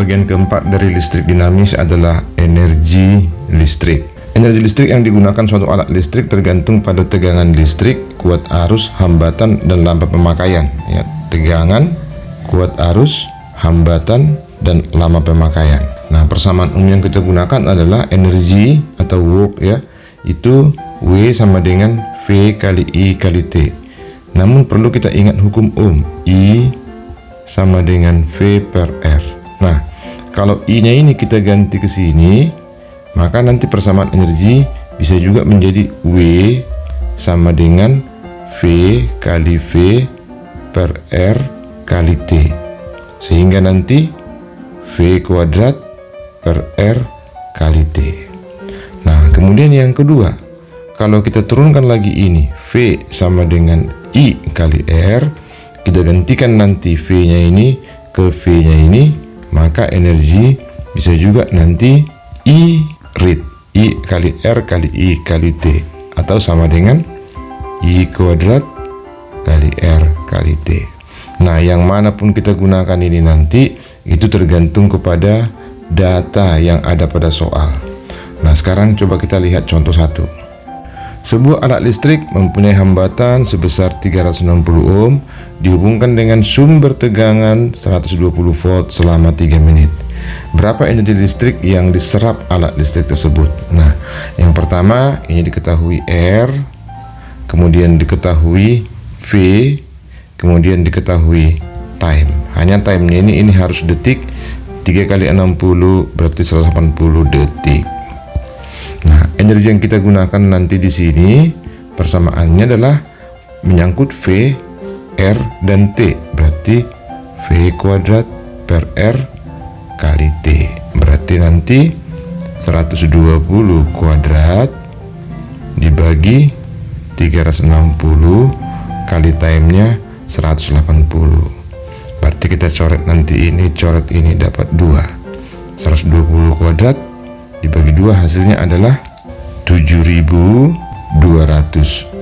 bagian keempat dari listrik dinamis adalah energi listrik. Energi listrik yang digunakan suatu alat listrik tergantung pada tegangan listrik, kuat arus, hambatan, dan lama pemakaian. Ya, tegangan, kuat arus, hambatan, dan lama pemakaian. Nah, persamaan umum yang kita gunakan adalah energi atau work, ya, itu W sama dengan V kali I kali T. Namun perlu kita ingat hukum Ohm, I sama dengan V per R. Nah, kalau I-nya ini kita ganti ke sini, maka nanti persamaan energi bisa juga menjadi W sama dengan V kali V per R kali T. Sehingga nanti V kuadrat per R kali T. Nah, kemudian yang kedua, kalau kita turunkan lagi ini, V sama dengan I kali R, kita gantikan nanti V-nya ini ke V-nya ini, maka energi bisa juga nanti I read, I kali R kali I kali T, atau sama dengan I kuadrat kali R kali T. Nah, yang manapun kita gunakan ini nanti, itu tergantung kepada data yang ada pada soal. Nah, sekarang coba kita lihat contoh 1. Sebuah alat listrik mempunyai hambatan sebesar 360 ohm dihubungkan dengan sumber tegangan 120 volt selama 3 menit. Berapa energi listrik yang diserap alat listrik tersebut? Nah, yang pertama ini diketahui R, kemudian diketahui V, kemudian diketahui time. Hanya time-nya ini harus detik, 3 kali 60 berarti 180 detik. Nah, energi yang kita gunakan nanti di sini persamaannya adalah menyangkut V, R, dan T. Berarti V kuadrat per R kali T. Berarti nanti 120 kuadrat dibagi 360 kali time-nya 180. Berarti kita coret nanti ini, coret ini dapat 2. 120 kuadrat dibagi 2 hasilnya adalah 7.200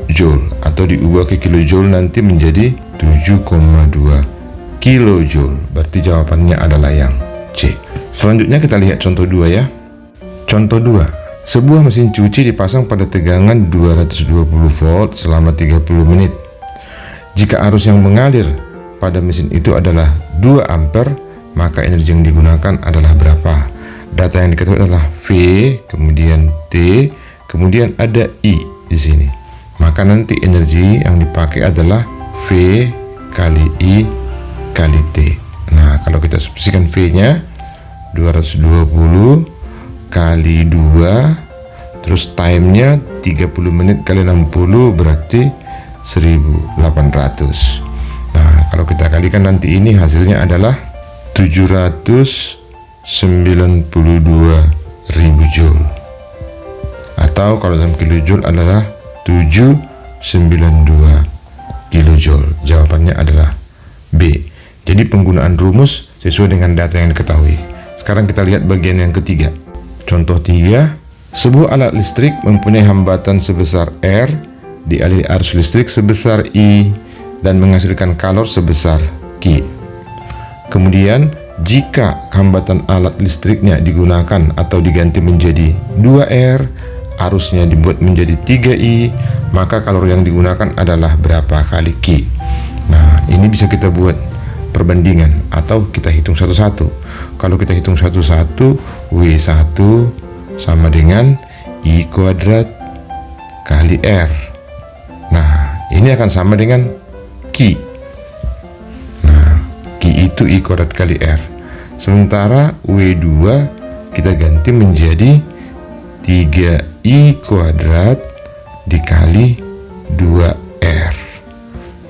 joule, atau diubah ke kilojoule nanti menjadi 7,2 kilojoule. Berarti jawabannya adalah yang C. Selanjutnya kita lihat contoh 2 ya. Contoh 2. Sebuah mesin cuci dipasang pada tegangan 220 volt selama 30 menit. Jika arus yang mengalir pada mesin itu adalah 2 ampere, maka energi yang digunakan adalah berapa? Data yang diketahui adalah V, kemudian T, kemudian ada I di sini. Maka nanti energi yang dipakai adalah V kali I kali T. Nah, kalau kita substitusikan V-nya 220 kali 2, terus time-nya 30 menit kali 60 berarti 1800. Nah, kalau kita kalikan nanti ini hasilnya adalah 792.000 joule, atau kalau dalam kilojoule adalah 792 kilojoule. Jawabannya adalah B. Jadi penggunaan rumus sesuai dengan data yang diketahui. Sekarang kita lihat bagian yang ketiga. Contoh 3. Sebuah alat listrik mempunyai hambatan sebesar R, dialiri arus listrik sebesar I, dan menghasilkan kalor sebesar Q. Kemudian jika hambatan alat listriknya digunakan atau diganti menjadi 2R, arusnya dibuat menjadi 3I, maka kalor yang digunakan adalah berapa kali Q. Nah, ini bisa kita buat perbandingan atau kita hitung satu-satu. Kalau kita hitung satu-satu, W1 sama dengan I kuadrat kali R. Nah, ini akan sama dengan Q. Nah, Q itu I kuadrat kali R. Sementara W2 kita ganti menjadi 3I kuadrat dikali 2R.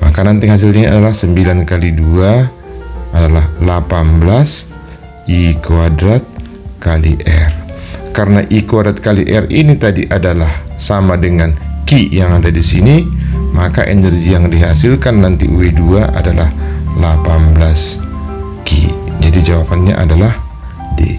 Maka nanti hasilnya adalah 9 kali 2 adalah 18 I kuadrat kali R. Karena I kuadrat kali R ini tadi adalah sama dengan Q yang ada di sini, maka energi yang dihasilkan nanti W2 adalah 18 Q. Jadi jawabannya adalah D.